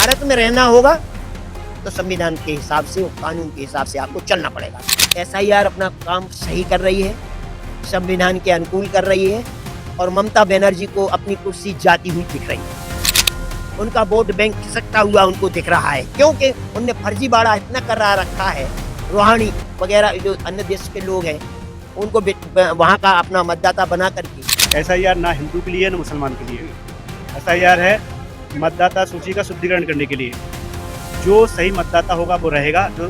भारत में रहना होगा तो संविधान के हिसाब से, कानून के हिसाब से आपको चलना पड़ेगा। एसआईआर अपना काम सही कर रही है, संविधान के अनुकूल कर रही है और ममता बनर्जी को अपनी कुर्सी जाती हुई दिख रही है। उनका वोट बैंक खिसकता हुआ उनको दिख रहा है, क्योंकि उनने फर्जीवाड़ा इतना करा रखा है। रूहानी वगैरह जो अन्य देश के लोग हैं उनको वहाँ का अपना मतदाता बना करके। एसआईआर ना हिंदू के लिए ना मुसलमान के लिए। एसआईआर है मतदाता सूची का शुद्धिकरण करने के लिए। जो सही मतदाता होगा वो रहेगा, जो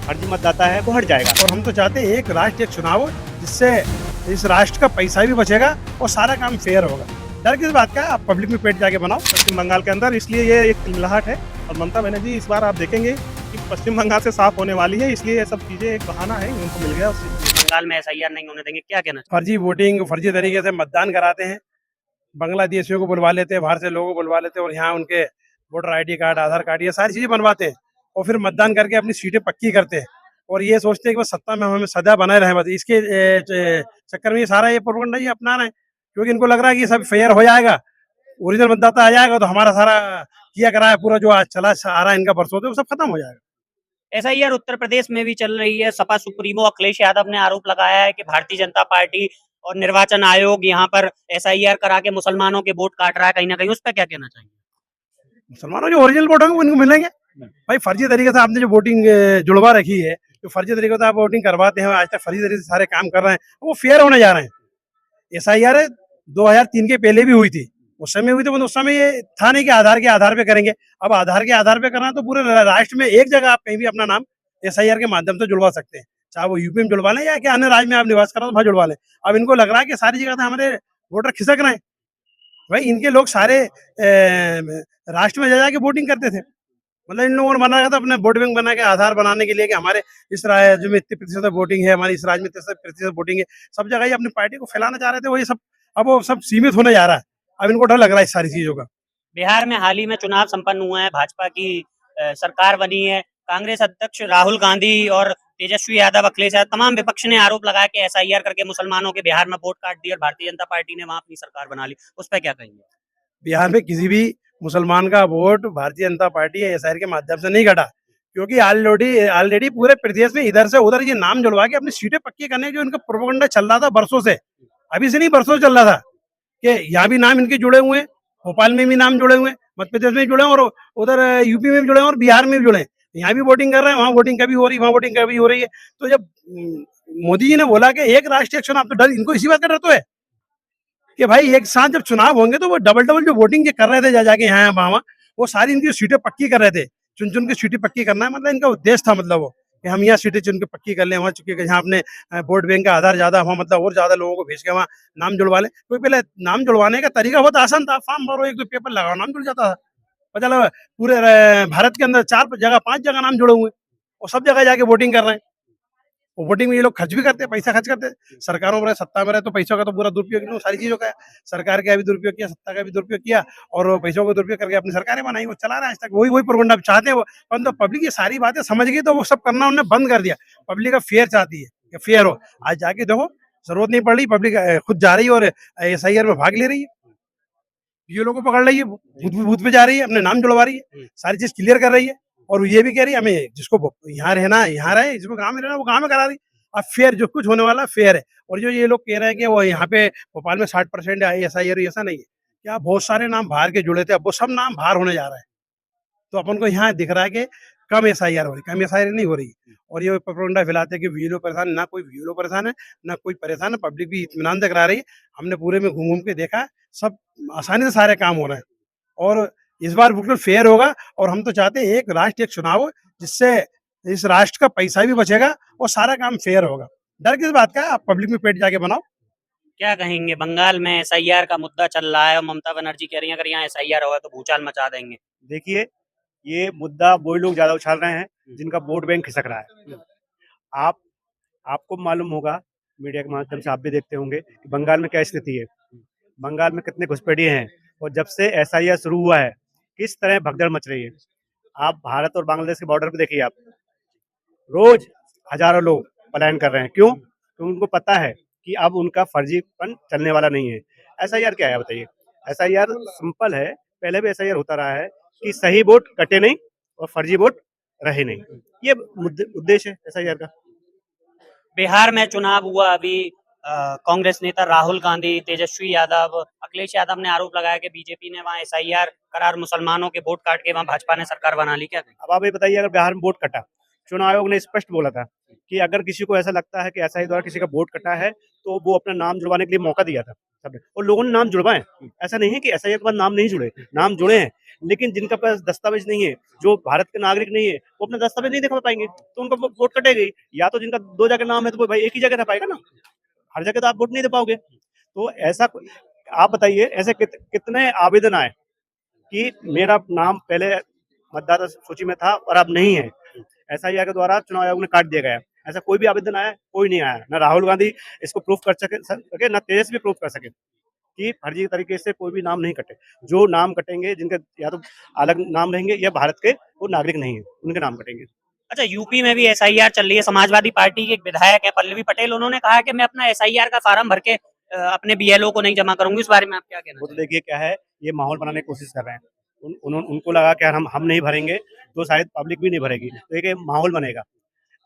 फर्जी मतदाता है वो हट जाएगा। और हम तो चाहते हैं एक राष्ट्र एक चुनाव हो, जिससे इस राष्ट्र का पैसा भी बचेगा और सारा काम फेयर होगा। डर किस बात का, आप पब्लिक में पेट जाके बनाओ। पश्चिम बंगाल के अंदर, इसलिए ये एक तिलमिलाहट है। और ममता बनर्जी इस बार आप देखेंगे कि पश्चिम बंगाल से साफ होने वाली है, इसलिए ये सब चीजें एक बहाना है, उनको मिल गया। बंगाल में एसआईआर नहीं होने देंगे, क्या कहना फर्जी वोटिंग, फर्जी तरीके से मतदान कराते हैं, बांग्लादेशियों को बुलवा लेते हैं, बाहर से लोगों को बुलवा लेते हैं और यहाँ उनके वोटर ID कार्ड, आधार कार्ड, ये सारी चीजें बनवाते हैं और फिर मतदान करके अपनी सीटें पक्की करते हैं और ये सोचते हैं कि बस सत्ता में हमें सदा बनाए रहे। बस इसके चक्कर में ये सारा ये प्रोपेगेंडा ये अपना रहे हैं, क्योंकि इनको लग रहा है कि सब फेयर हो जाएगा, ओरिजिनल मतदाता आ जाएगा तो हमारा सारा किया कराया पूरा जो आज चला आ रहा है इनका बरसों से वो सब खत्म हो जाएगा। एसआईआर उत्तर प्रदेश में भी चल रही है। सपा सुप्रीमो अखिलेश यादव ने आरोप लगाया है कि भारतीय जनता पार्टी और निर्वाचन आयोग यहाँ पर एसआईआर करा के मुसलमानों के वोट काट रहा है, कहीं ना कहीं। उस पर क्या कहना चाहिए? मुसलमानों जो ओरिजिनल वोट होंगे वो इनको मिलेंगे। भाई फर्जी तरीके से आपने जो वोटिंग जुड़वा रखी है, जो फर्जी तरीके से आप वोटिंग करवाते हैं, आज तक फर्जी तरीके से सारे काम कर रहे हैं, वो फेयर होने जा रहे हैं। एसआईआर 2003 के पहले भी हुई थी, उस समय हुई थी, उस समय ये था नहीं कि आधार के आधार पे करेंगे। अब आधार के आधार पे करना तो पूरे राष्ट्र में एक जगह आप कहीं भी अपना नाम एसआईआर के माध्यम से जुड़वा सकते हैं, चाहे वो यूपी में जुड़वा लें या कि अन्य राज्य में आप निवास कर रहे हो वहां जुड़वा लें। अब इनको लग रहा है कि सारी जगह से हमारे वोटर खिसक रहे हैं। भाई इनके लोग सारे राष्ट्र में जा जाके वोटिंग करते थे, मतलब इन लोगों ने बनाया था अपने वोट बैंक बना के आधार बनाने के लिए कि हमारे इस राज्य में इतने प्रतिशत वोटिंग है, हमारे इस राज्य में इतने प्रतिशत वोटिंग है। सब जगह ही अपनी पार्टी को फैलाना चाह रहे थे, वो ये सब अब वो सब सीमित होने जा रहा है। अब इनको डर लग रहा है इस सारी चीजों का। बिहार में हाल ही में चुनाव संपन्न हुआ है, भाजपा की सरकार बनी है। कांग्रेस अध्यक्ष राहुल गांधी और तेजस्वी यादव, अखिलेश यादव, तमाम विपक्ष ने आरोप लगाया कि एसआईआर करके मुसलमानों के बिहार में वोट काट दिए और भारतीय जनता पार्टी ने वहां अपनी सरकार बना ली। उस पर क्या कहेंगे? बिहार में किसी भी मुसलमान का vote Bharatiya Janata party SIR के माध्यम से नहीं घटा, क्योंकि ऑलरेडी पूरे प्रदेश में इधर से उधर ये नाम जुड़वा के अपनी सीटें पक्की करने जो इनका प्रोपेगेंडा चल रहा था बरसों से, अभी से नहीं बरसों से चल रहा था कि यहाँ भी नाम इनके जुड़े हुए हैं, भोपाल में भी नाम जुड़े हुए हैं, मध्य प्रदेश में जुड़े हैं और उधर यूपी में भी जुड़े हैं और बिहार में भी जुड़े हैं। यहाँ भी वोटिंग कर रहे हैं, वहाँ वोटिंग कभी हो रही है, वहाँ वोटिंग कभी हो रही है। तो जब मोदी जी ने बोला कि एक राष्ट्रीय चुनाव, तो डर इनको इसी बात का डर तो है कि भाई एक साथ जब चुनाव होंगे तो वो डबल जो वोटिंग ये कर रहे थे जाके यहाँ वहाँ, वो सारी इनकी सीटें पक्की कर रहे थे। चुन चुन के सीटें पक्की करना है, मतलब इनका उद्देश्य था, मतलब वो कि हम यहाँ सीटें चुन के पक्की कर लें, वहाँ चुके जहाँ अपने वोट बैंक का आधार ज्यादा, वहाँ मतलब और ज्यादा लोगों को भेज के वहाँ नाम जुड़वा लें। क्योंकि पहले नाम जुड़वाने का तरीका बहुत आसान था, फॉर्म भरो, एक दो पेपर लगाओ, नाम जुड़ जाता था। पता चला पूरे भारत के अंदर 5 जगह नाम जुड़े हुए और सब जगह जाके वोटिंग कर रहे हैं। वोटिंग में ये लोग खर्च भी करते हैं, पैसा खर्च करते हैं। सरकारों में सत्ता में रहे तो पैसों का तो पूरा दुरुपयोग, सारी चीजों का सरकार का भी दुरुपयोग किया, सत्ता का भी दुरुपयोग किया और पैसों का दुरुपयोग करके अपनी सरकारें बनाई, वो चला रहा है आज तक। वही प्रोपेगेंडा चाहते हैं वो, परंतु पब्लिक ये सारी बातें समझ गई तो वो सब करना उन्होंने बंद कर दिया। पब्लिक का फेयर चाहती है कि फेयर हो। आज जाके देखो, जरूरत नहीं पड़ रही, पब्लिक खुद जा रही है और एसआईआर में भाग ले रही है, ये लोगों को पकड़ रही है, बूथ पे जा रही है, अपने नाम जुड़वा रही है, सारी चीज क्लियर कर रही है और ये भी कह रही है हमें जिसको यहाँ रहना यहाँ रहे, जिसको गाँव में रहना वो गाँव में करा रही। अब फेयर जो कुछ होने वाला फेयर है। और जो ये लोग कह रहे हैं कि वो यहाँ पे भोपाल में 60% एसआईआर, ऐसा नहीं है। क्या बहुत सारे नाम बाहर के जुड़े थे, अब वो सब नाम बाहर होने जा रहा है। तो अपन को यहाँ दिख रहा है कि कम एसआईआर हो रही, कम एसआईआर नहीं हो रही। और ये प्रोपेगेंडा फैलाते हैं कि वीलो परेशान, ना कोई वीलो परेशान है, ना कोई परेशान है, पब्लिक भी इत्मीनान से करा रही है। हमने पूरे में घूम के देखा, सब आसानी से सारे काम हो रहे हैं और इस बार बिल्कुल फेयर होगा। और हम तो चाहते हैं एक राष्ट्र एक चुनाव हो, जिससे इस राष्ट्र का पैसा भी बचेगा और सारा काम फेयर होगा। डर किस बात का, आप पब्लिक में पेट जाके बनाओ। क्या कहेंगे? बंगाल में एसआईआर का मुद्दा चल रहा है और ममता बनर्जी कह रही है अगर यहाँ एसआईआर होगा तो भूचाल मचा देंगे। देखिए, ये मुद्दा वही लोग ज्यादा उछाल रहे हैं जिनका वोट बैंक खिसक रहा है। आपको मालूम होगा, मीडिया के माध्यम से आप भी देखते होंगे कि बंगाल में क्या स्थिति है, बंगाल में कितने घुसपैठिए हैं और जब से एसआईआर शुरू हुआ है किस तरह भगदड़ मच रही है। आप भारत और बांग्लादेश के बॉर्डर पे देखिए, आप रोज हजारों लोग पलायन कर रहे हैं। क्यों? क्योंकि उनको पता है कि अब उनका फर्जीपन चलने वाला नहीं है। एसआईआर क्या है बताइए? एसआईआर सिंपल है, पहले भी एसआईआर होता रहा है कि सही वोट कटे नहीं और फर्जी वोट रहे नहीं। ये उद्देश्य है एसआईआर का। बिहार में चुनाव हुआ अभी, कांग्रेस नेता राहुल गांधी, तेजस्वी यादव, अखिलेश यादव ने आरोप लगाया कि बीजेपी ने वहां एसआईआर करार मुसलमानों के वोट काट के वहां भाजपा ने सरकार बना ली। क्या अब आप ये बताइए, अगर बिहार में वोट कटा, चुनाव आयोग ने स्पष्ट बोला था कि अगर किसी को ऐसा लगता है कि एसआई द्वारा किसी का वोट कटा है तो वो अपना नाम जुड़वाने के लिए मौका दिया था सबने, और लोगों ने नाम जुड़वाए। ऐसा नहीं है कि एसआई के बाद नाम नहीं जुड़े, नाम जुड़े हैं, लेकिन जिनका पास दस्तावेज नहीं है, जो भारत के नागरिक नहीं है, वो अपना दस्तावेज नहीं दिखा पाएंगे तो उनका वोट कटेगा ही। या तो जिनका 2 जगह नाम है तो भाई एक ही जगह रह पाएगा ना, हर जगह तो आप वोट नहीं दे पाओगे। तो ऐसा आप बताइए, ऐसे कितने आवेदन आए कि मेरा नाम पहले मतदाता सूची में था और अब नहीं है, एसआईआर के द्वारा चुनाव आयोग ने काट दिया गया। ऐसा कोई भी आवेदन आया? कोई नहीं आया। ना राहुल गांधी इसको प्रूफ कर सके, ना तेजस्वी प्रूफ कर सके कि फर्जी तरीके से कोई भी नाम नहीं कटे। जो नाम कटेंगे, जिनके या तो अलग नाम रहेंगे या भारत के वो नागरिक नहीं है, उनके नाम कटेंगे। अच्छा, यूपी में भी एसआईआर चल रही है। समाजवादी पार्टी के एक विधायक है पल्लवी पटेल, उन्होंने कहा कि मैं अपना एसआईआर का फार्म भर के अपने बीएलओ को नहीं जमा करूंगी। इस बारे में आप क्या कहना वो तो देखिए क्या है, ये माहौल बनाने की कोशिश कर रहे हैं। उनको लगा कि हम नहीं भरेंगे तो शायद पब्लिक भी नहीं भरेगी, तो एक माहौल बनेगा।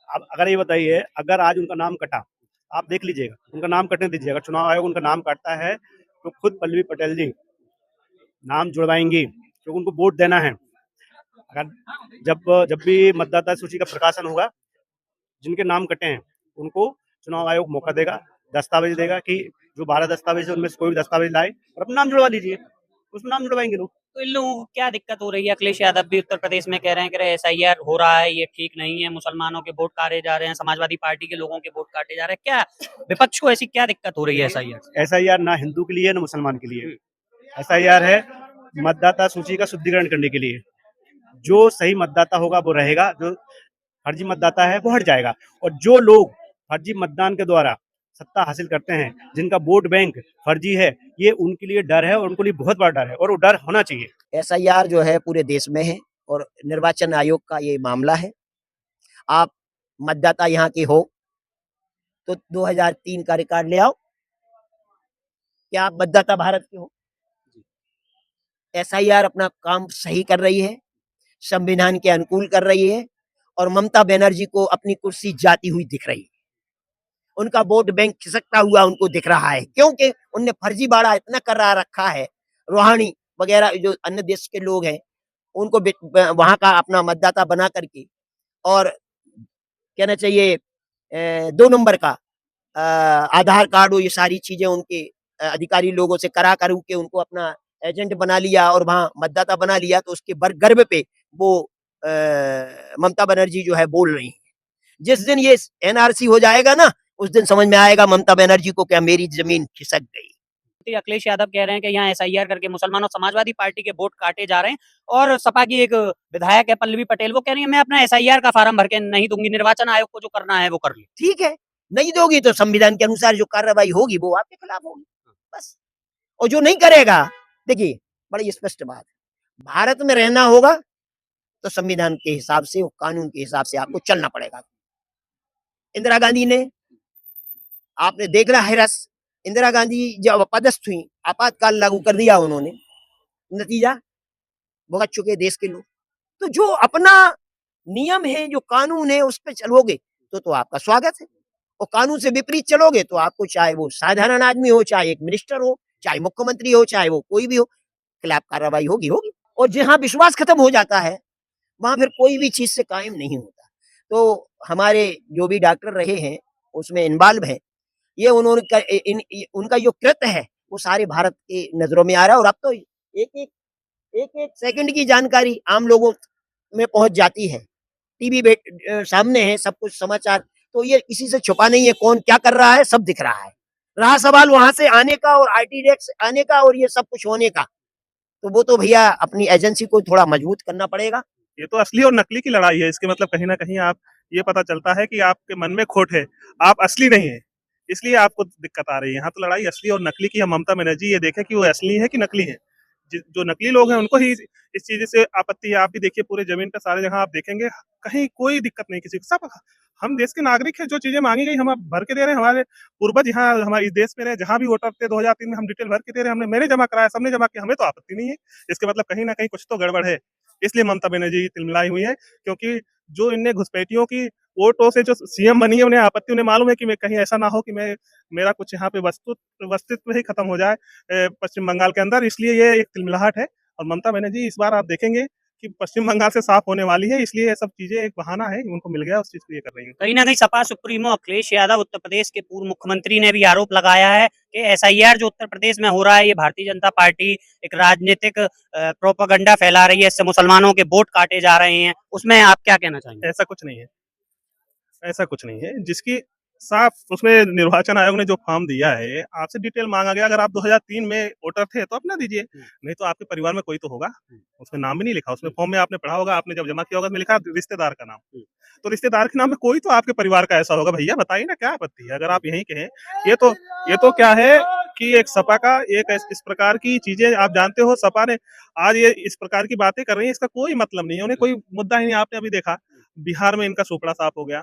अब अगर ये बताइए, अगर आज उनका नाम कटा, आप देख लीजिएगा, उनका नाम कटने दीजिएगा, चुनाव आयोग उनका नाम काटता है तो खुद पल्लवी पटेल जी नाम जुड़वाएंगी, क्योंकि उनको वोट देना है। अगर जब भी मतदाता सूची का प्रकाशन होगा, जिनके नाम कटे हैं उनको चुनाव आयोग मौका देगा, दस्तावेज देगा कि जो 12 दस्तावेज है उनमें से कोई भी दस्तावेज लाए और अपना नाम जुड़वा लीजिए, उसमें नाम जुड़वाएंगे लोग। तो इन लोगों को क्या दिक्कत हो रही है? अखिलेश यादव भी उत्तर प्रदेश में कह रहे हैं कि एसआईआर हो रहा है, ये ठीक नहीं है, मुसलमानों के वोट काटे जा रहे हैं, समाजवादी पार्टी के लोगों के वोट काटे जा रहे हैं। क्या विपक्ष को ऐसी क्या दिक्कत हो रही है एसआईआर से? एसआईआर ना हिंदू के लिए है ना मुसलमान के लिए। एसआईआर है मतदाता सूची का शुद्धिकरण करने के लिए। जो सही मतदाता होगा वो रहेगा, जो फर्जी मतदाता है वो हट जाएगा। और जो लोग फर्जी मतदान के द्वारा सत्ता हासिल करते हैं, जिनका वोट बैंक फर्जी है, ये उनके लिए डर है और उनके लिए बहुत बड़ा डर है, और वो डर होना चाहिए। एसआईआर जो है पूरे देश में है और निर्वाचन आयोग का ये मामला है। आप मतदाता यहाँ के हो तो 2003 का रिकॉर्ड ले आओ, क्या आप मतदाता भारत के हो? एसआईआर अपना काम सही कर रही है, संविधान के अनुकूल कर रही है और ममता बनर्जी को अपनी कुर्सी जाती हुई दिख रही है। उनका वोट बैंक खिसकता हुआ उनको दिख रहा है, क्योंकि उनने फर्जीवाड़ा इतना करा रखा है। रूहानी वगैरह जो अन्य देश के लोग हैं, उनको वहां का अपना मतदाता बना करके, और कहना चाहिए 2 नंबर का आधार कार्ड हो, ये सारी चीजें उनके अधिकारी लोगों से करा कर के उनको अपना एजेंट बना लिया और वहां मतदाता बना लिया। तो उसके गर्व पे वो ममता बनर्जी जो है बोल रही है। जिस दिन ये एनआरसी हो जाएगा ना, उस दिन समझ में आएगा ममता बनर्जी को क्या मेरी जमीन खिसक गई। अखिलेश यादव कह रहे हैं कि यहाँ एसआईआर करके मुसलमानों समाजवादी पार्टी के वोट काटे जा रहे हैं, और सपा की एक विधायक है पल्लवी पटेल, वो कह रही है मैं अपना एसआईआर का फार्म भर के नहीं दूंगी, निर्वाचन आयोग को जो करना है वो कर ले। ठीक है, नहीं दोगी तो संविधान के अनुसार जो कार्रवाई होगी वो आपके खिलाफ होगी, बस। और जो नहीं करेगा, देखिए बड़ी स्पष्ट बात है, भारत में रहना होगा तो संविधान के हिसाब से, कानून के हिसाब से आपको चलना पड़ेगा। इंदिरा गांधी ने, आपने देख रहा है रस, इंदिरा गांधी जब अपदस्थ हुई, आपातकाल लागू कर दिया उन्होंने, नतीजा भुगत चुके देश के लोग। तो जो अपना नियम है, जो कानून है, उस पर चलोगे तो आपका स्वागत है, और कानून से विपरीत चलोगे तो आपको, चाहे वो साधारण आदमी हो, चाहे एक मिनिस्टर हो, चाहे मुख्यमंत्री हो, चाहे वो कोई भी हो, खिलाफ कार्रवाई होगी। और जहां विश्वास खत्म हो जाता है वहां फिर कोई भी चीज से कायम नहीं होता। तो हमारे जो भी डॉक्टर रहे हैं उसमें इन्वॉल्व है, ये उन्होंने उनका जो कृत्य है वो सारे भारत के नजरों में आ रहा है। और अब तो एक एक सेकंड की जानकारी आम लोगों में पहुंच जाती है, टीवी सामने है सब कुछ समाचार, तो ये किसी से छुपा नहीं है, कौन क्या कर रहा है सब दिख रहा है। रहा सवाल वहां से आने का और आरटीडीएक्स आने का और ये सब कुछ होने का, तो वो तो भैया अपनी एजेंसी को थोड़ा मजबूत करना पड़ेगा। ये तो असली और नकली की लड़ाई है। इसके मतलब कहीं ना कहीं आप ये पता चलता है कि आपके मन में खोट है, आप असली नहीं है, इसलिए आपको दिक्कत आ रही है। यहाँ तो लड़ाई असली और नकली की है। ममता बनर्जी ये देखे कि वो असली है कि नकली है। जो नकली लोग हैं उनको ही इस चीज से आपत्ति है। आप भी देखिए पूरे जमीन पे सारे जगह आप देखेंगे, कहीं कोई दिक्कत नहीं किसी को। सब हम देश के नागरिक हैं, जो चीजें मांगी गई हम भर के दे रहे हैं। हमारे पूर्वज यहाँ हमारे इस देश में रहे, जहां भी वोटर थे 2003 में हम डिटेल भर के दे रहे हैं, हमने मैंने जमा कराया, सबने जमा किया, हमें तो आपत्ति नहीं है। इसके मतलब कहीं ना कहीं कुछ तो गड़बड़ है। इसलिए ममता बनर्जी तिलमिलाई हुई है, क्योंकि जो इनने घुसपैठियों की वोटों से जो सीएम बनी है, उन्हें आपत्ति, उन्हें मालूम है कि मैं कहीं ऐसा ना हो कि मेरा कुछ यहाँ पे वस्तुत्व ही खत्म हो जाए पश्चिम बंगाल के अंदर, इसलिए ये एक तिलमिलाहट है। और ममता बनर्जी इस बार आप देखेंगे कि पश्चिम बंगाल से साफ होने वाली है, इसलिए ये सब चीजें एक बहाना है, उनको मिल गया, उस चीज को ये कर रही है। कहीं ना कहीं सपा सुप्रीमो अखिलेश यादव उत्तर प्रदेश के पूर्व मुख्यमंत्री ने भी आरोप लगाया है कि एसआईआर जो उत्तर प्रदेश में हो रहा है, ये भारतीय जनता पार्टी एक राजनीतिक प्रोपेगेंडा फैला रही है, इससे मुसलमानों के वोट काटे जा रहे हैं। उसमें आप क्या कहना चाहेंगे? ऐसा कुछ नहीं है, ऐसा कुछ नहीं है। जिसकी साफ उसमें निर्वाचन आयोग ने जो फॉर्म दिया है, आपसे डिटेल मांगा गया। अगर आप 2003 में वोटर थे तो अपना दीजिए, नहीं तो आपके परिवार में कोई तो होगा, उसमें नाम भी नहीं लिखा। उसमें फॉर्म में आपने पढ़ा होगा, आपने जब जमा किया होगा, उसमें लिखा रिश्तेदार का नाम। तो रिश्तेदार के नाम में कोई तो आपके परिवार का ऐसा होगा। भैया बताइए ना, क्या आपत्ति है? अगर आप यही कहें, ये तो क्या है कि एक सपा का एक इस प्रकार की चीजें, आप जानते हो सपा ने आज ये इस प्रकार की बातें कर रही है, इसका कोई मतलब नहीं है, उन्हें कोई मुद्दा ही नहीं। आपने अभी देखा बिहार में इनका सुपड़ा साफ हो गया,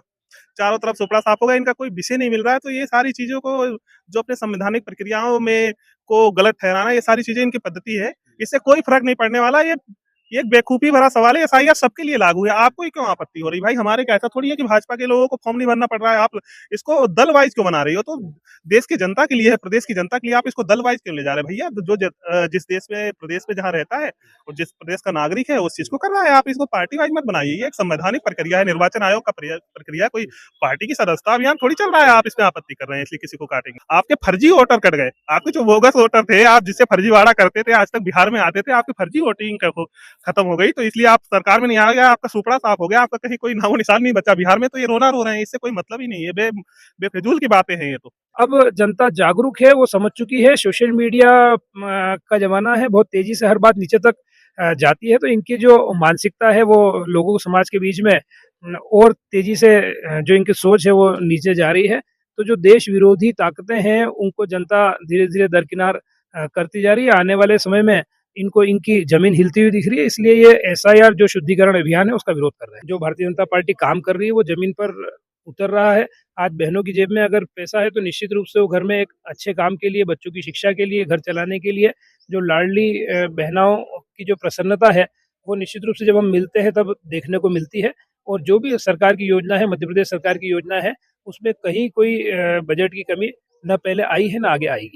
चारों तरफ सुपड़ा साफ हो गया, इनका कोई विषय नहीं मिल रहा है। तो ये सारी चीजों को जो अपने संवैधानिक प्रक्रियाओं में को गलत ठहराना, ये सारी चीजें इनकी पद्धति है, इससे कोई फर्क नहीं पड़ने वाला। ये एक बेवकूफी भरा सवाल है। एसआईआर सबके लिए लागू है, आपको ही क्यों आपत्ति हो रही? भाई हमारे क्या ऐसा थोड़ी है कि भाजपा के लोगों को फॉर्म नहीं भरना पड़ रहा है, आप इसको दल वाइज क्यों बना रही हो? तो देश की जनता के लिए है, प्रदेश की जनता के लिए, आप इसको दल वाइज क्यों ले जा रहे हैं? भैया जिस देश में प्रदेश में जहाँ रहता है और जिस प्रदेश का नागरिक है उस चीज को कर रहा है, आप इसको पार्टी वाइज मत बनाइए। ये एक संवैधानिक प्रक्रिया है, निर्वाचन आयोग का प्रक्रिया, कोई पार्टी की सदस्यता अभियान थोड़ी चल रहा है। आप इसमें आपत्ति कर रहे हैं इसलिए किसी को काटेंगे। आपके फर्जी वोटर कट गए, आपके जो बोगस वोटर थे, आप जिससे फर्जीवाड़ा करते थे, आज तक बिहार में आते थे, आपकी फर्जी वोटिंग खत्म हो गई, तो इसलिए आप सरकार में नहीं आ गया, आपका सुपड़ा साफ हो गया, आपका कहीं कोई नामो निशान नहीं बचा बिहार में। तो ये रोना रो रहे हैं, इससे कोई मतलब ही नहीं है, बेफिजूल की बातें हैं ये तो। अब जनता जागरूक है, वो समझ चुकी है, सोशल मीडिया का जमाना है, बहुत तेजी से हर बात नीचे तक जाती है, तो इनकी जो मानसिकता है वो लोगों समाज के बीच में और तेजी से जो इनकी सोच है वो नीचे जा रही है। तो जो देश विरोधी ताकतें हैं उनको जनता धीरे धीरे दरकिनार करती जा रही है। आने वाले समय में इनको इनकी जमीन हिलती हुई दिख रही है, इसलिए ये एसआईआर जो शुद्धिकरण अभियान है उसका विरोध कर रहे हैं। जो भारतीय जनता पार्टी काम कर रही है वो जमीन पर उतर रहा है। आज बहनों की जेब में अगर पैसा है तो निश्चित रूप से वो घर में एक अच्छे काम के लिए, बच्चों की शिक्षा के लिए, घर चलाने के लिए, जो लाडली बहनों की जो प्रसन्नता है वो निश्चित रूप से जब हम मिलते हैं तब देखने को मिलती है। और जो भी सरकार की योजना है, मध्य प्रदेश सरकार की योजना है, उसमें कहीं कोई बजट की कमी न पहले आई है न आगे आएगी।